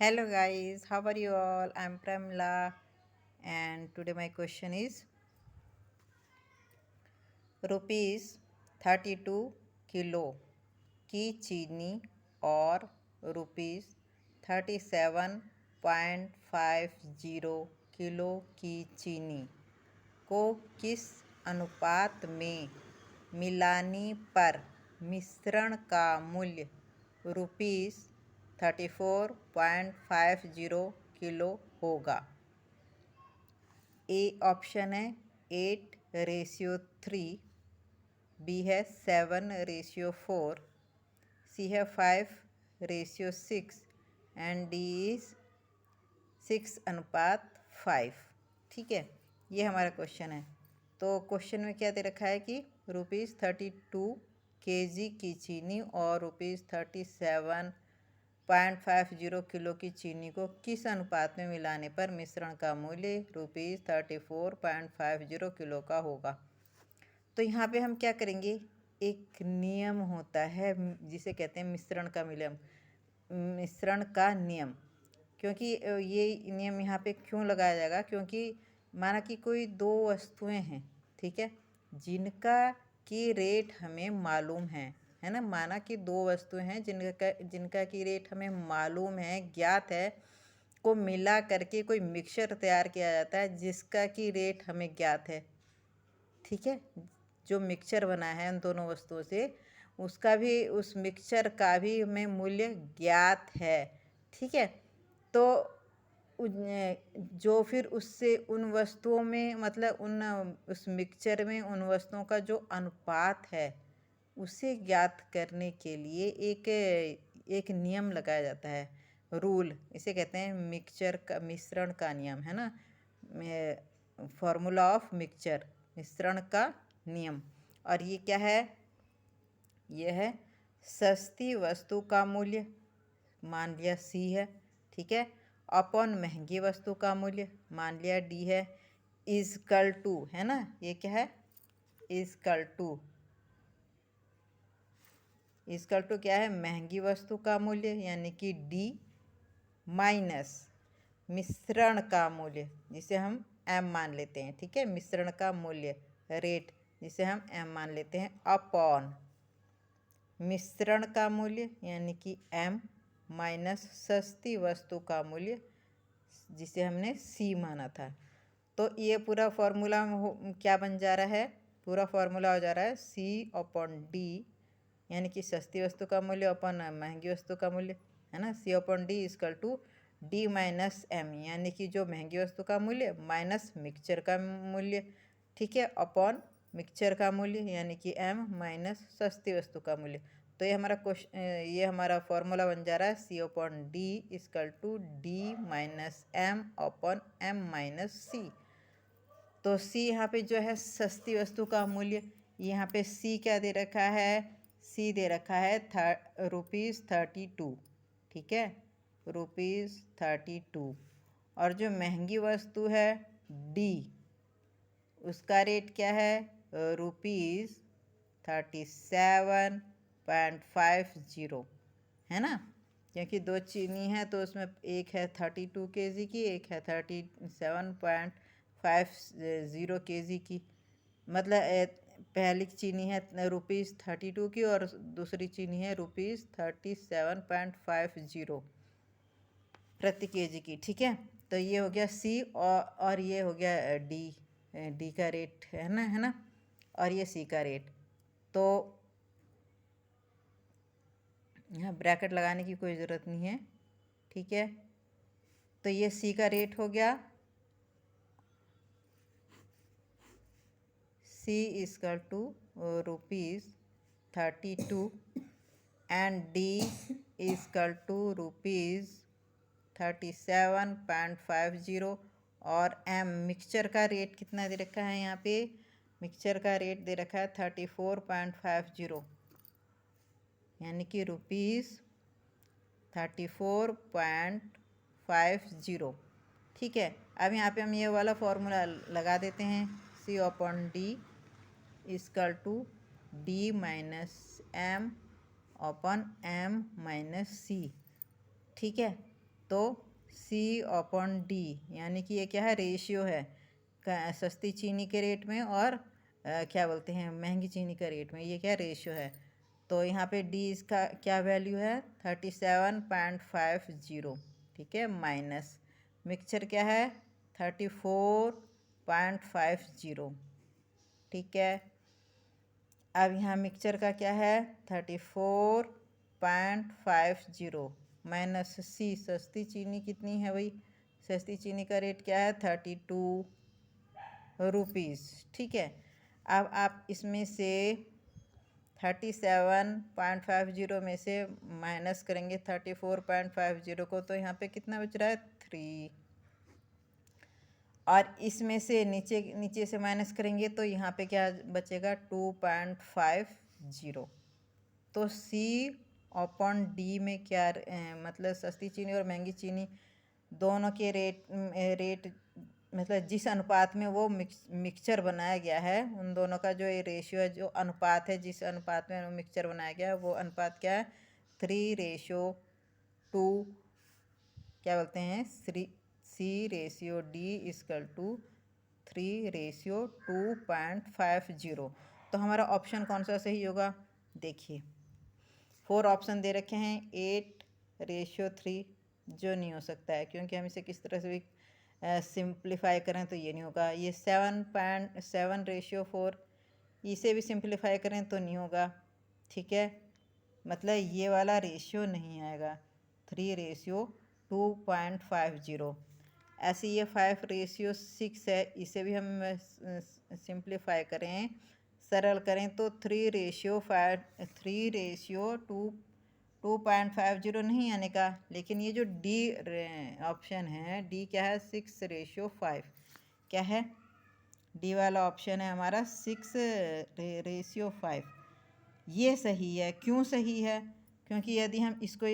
Hello guys, how are you all? I'm Pramla and today my question is rupees 32 kilo की चीनी और rupees 37.50 kilo की चीनी को किस अनुपात में मिलाने पर मिश्रण का मूल्य रुपीस 34.50 किलो होगा। ए ऑप्शन है 8:3, बी है 7:4, सी है 5:6 एंड डी इज 6:5। ठीक है, ये हमारा क्वेश्चन है। तो क्वेश्चन में क्या दे रखा है कि रुपीज़ 32 kg की चीनी और रुपीज़ 37.50 किलो की चीनी को किस अनुपात में मिलाने पर मिश्रण का मूल्य रुपीज़ 34.50 किलो का होगा। तो यहाँ पे हम क्या करेंगे, एक नियम होता है जिसे कहते हैं मिश्रण का नियम। क्योंकि ये नियम यहाँ पे क्यों लगाया जाएगा, क्योंकि माना कि कोई दो वस्तुएं हैं, ठीक है, जिनका की रेट हमें मालूम है ना। माना कि दो वस्तुएं हैं जिनका की रेट हमें मालूम है, ज्ञात है, को मिला करके कोई मिक्सचर तैयार किया जाता है जिसका की रेट हमें ज्ञात है। ठीक है, जो मिक्सचर बना है उन दोनों वस्तुओं से, उसका भी, उस मिक्सचर का भी हमें मूल्य ज्ञात है। ठीक है, तो जो फिर उससे उन वस्तुओं में, मतलब उस मिक्सचर में उन वस्तुओं का जो अनुपात है उसे ज्ञात करने के लिए एक नियम लगाया जाता है, रूल। इसे कहते हैं मिश्रण का नियम, है ना। फॉर्मूला ऑफ मिक्सचर, मिश्रण का नियम। और ये क्या है, ये है सस्ती वस्तु का मूल्य, मान लिया सी है, ठीक है, अपॉन महंगी वस्तु का मूल्य, मान लिया डी है, इजकल टू, है ना। ये क्या है, इजकल टू क्या है, महंगी वस्तु का मूल्य यानी कि डी, माइनस मिश्रण का मूल्य जिसे हम एम मान लेते हैं। ठीक है, मिश्रण का मूल्य, रेट, जिसे हम एम मान लेते हैं, अपॉन मिश्रण का मूल्य यानी कि एम, माइनस सस्ती वस्तु का मूल्य जिसे हमने सी माना था। तो ये पूरा फॉर्मूला क्या बन जा रहा है, पूरा फॉर्मूला हो जा रहा है सी अपॉन डी, यानी कि सस्ती वस्तु का मूल्य अपॉन महंगी वस्तु का मूल्य, है ना। C upon D equal to D minus M, यानी कि जो महंगी वस्तु का मूल्य माइनस मिक्सचर का मूल्य, ठीक है, अपॉन मिक्सचर का मूल्य यानी कि एम माइनस सस्ती वस्तु का मूल्य। तो ये हमारा फॉर्मूला बन जा रहा है C upon D equal to D minus M upon M minus C. तो सी यहाँ पे जो है सस्ती वस्तु का मूल्य, यहाँ पे सी क्या दे रखा है, सी दे रखा है रुपीज़ 32, ठीक है, रुपीज़ 32। और जो महंगी वस्तु है डी, उसका रेट क्या है, रुपीज़ 37.50, है ना। क्योंकि दो चीनी है तो उसमें एक है 32 kg की, एक है 37.50 kg की। मतलब पहली चीनी है रुपीज़ 32 की और दूसरी चीनी है रुपीज़ 37.50 प्रति केजी की। ठीक है, तो ये हो गया सी और ये हो गया डी का रेट, है ना, और ये सी का रेट। तो यहाँ ब्रैकेट लगाने की कोई ज़रूरत नहीं है, ठीक है। तो ये सी का रेट हो गया, C equal to rupees 32 and D equal to rupees 37.50। और एम, मिक्सचर का रेट कितना दे रखा है, यहाँ पे मिक्सचर का रेट दे रखा है 34.50, यानी कि रुपीज़ 34.50। ठीक है, अब यहाँ पे हम ये वाला फॉर्मूला लगा देते हैं, C upon D equal to D minus M upon M minus C. ठीक है, तो C/D, यानी कि ये क्या है, रेशियो है सस्ती चीनी के रेट में और क्या बोलते हैं महंगी चीनी का रेट में, ये क्या रेशियो है। तो यहाँ पे D इसका क्या वैल्यू है 37.50, ठीक है, माइनस मिक्सचर क्या है 34.50, ठीक है। अब यहाँ मिक्सचर का क्या है 34.50 माइनस C, सस्ती चीनी कितनी है भाई, सस्ती चीनी का रेट क्या है 32 रुपीज़, ठीक है। अब आप इसमें से 37.50 में से माइनस करेंगे 34.50 को, तो यहाँ पे कितना बच रहा है 3, और इसमें से नीचे से माइनस करेंगे तो यहाँ पे क्या बचेगा 2.50। तो C/D में क्या मतलब सस्ती चीनी और महंगी चीनी दोनों के रेट मतलब जिस अनुपात में वो मिक्सचर बनाया गया है, उन दोनों का जो ये रेशियो है, जो अनुपात है, जिस अनुपात में वो मिक्सचर बनाया गया है, वो अनुपात क्या है 3:2, क्या बोलते हैं C/D इक्वल टू 3:2.50। तो हमारा ऑप्शन कौन सा सही होगा, देखिए 4 ऑप्शन दे रखे हैं, 8:3 जो नहीं हो सकता है, क्योंकि हम इसे किस तरह से भी सिंप्लीफाई करें तो ये नहीं होगा। ये 7:4 इसे भी सिंप्लीफाई करें तो नहीं होगा, ठीक है, मतलब ये वाला रेशियो नहीं आएगा 3:2.50। ऐसे ये 5:6 है, इसे भी हम सिंप्लीफाई करें, सरल करें तो 3:2.50 नहीं आने का। लेकिन ये जो डी ऑप्शन है, डी क्या है 6:5, क्या है डी वाला ऑप्शन है हमारा 6:5, ये सही है। क्यों सही है, क्योंकि यदि हम इसको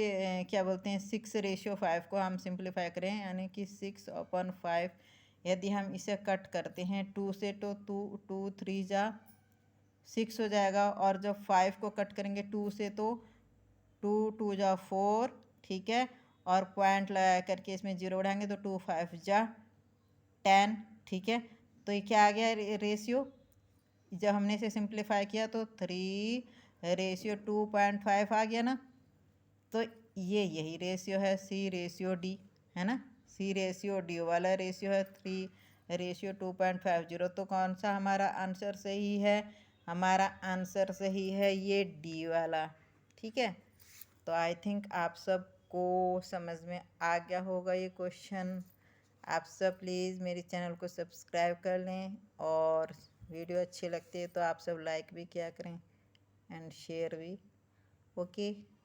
क्या बोलते हैं 6:5 को हम सिंप्लीफाई करें, यानी कि 6/5, यदि हम इसे कट करते हैं 2 से तो 2 3 जा 6 हो जाएगा, और जब 5 को कट करेंगे 2 से तो 2 2 जा 4, ठीक है, और पॉइंट लगा करके इसमें 0 बढ़ाएंगे तो 2 5 जा 10, ठीक है। तो ये क्या आ गया रेशियो, जब हमने इसे सिंप्लीफाई किया तो 3:2.5 आ गया ना। तो ये यही रेशियो है C/D, है ना, C/D वाला रेशियो है 3:2.50। तो कौन सा हमारा आंसर सही है, हमारा आंसर सही है ये डी वाला, ठीक है। तो आई थिंक आप सबको समझ में आ गया होगा ये क्वेश्चन। आप सब प्लीज़ मेरे चैनल को सब्सक्राइब कर लें, और वीडियो अच्छी लगती है तो आप सब लाइक भी किया करें एंड शेयर भी, ओके।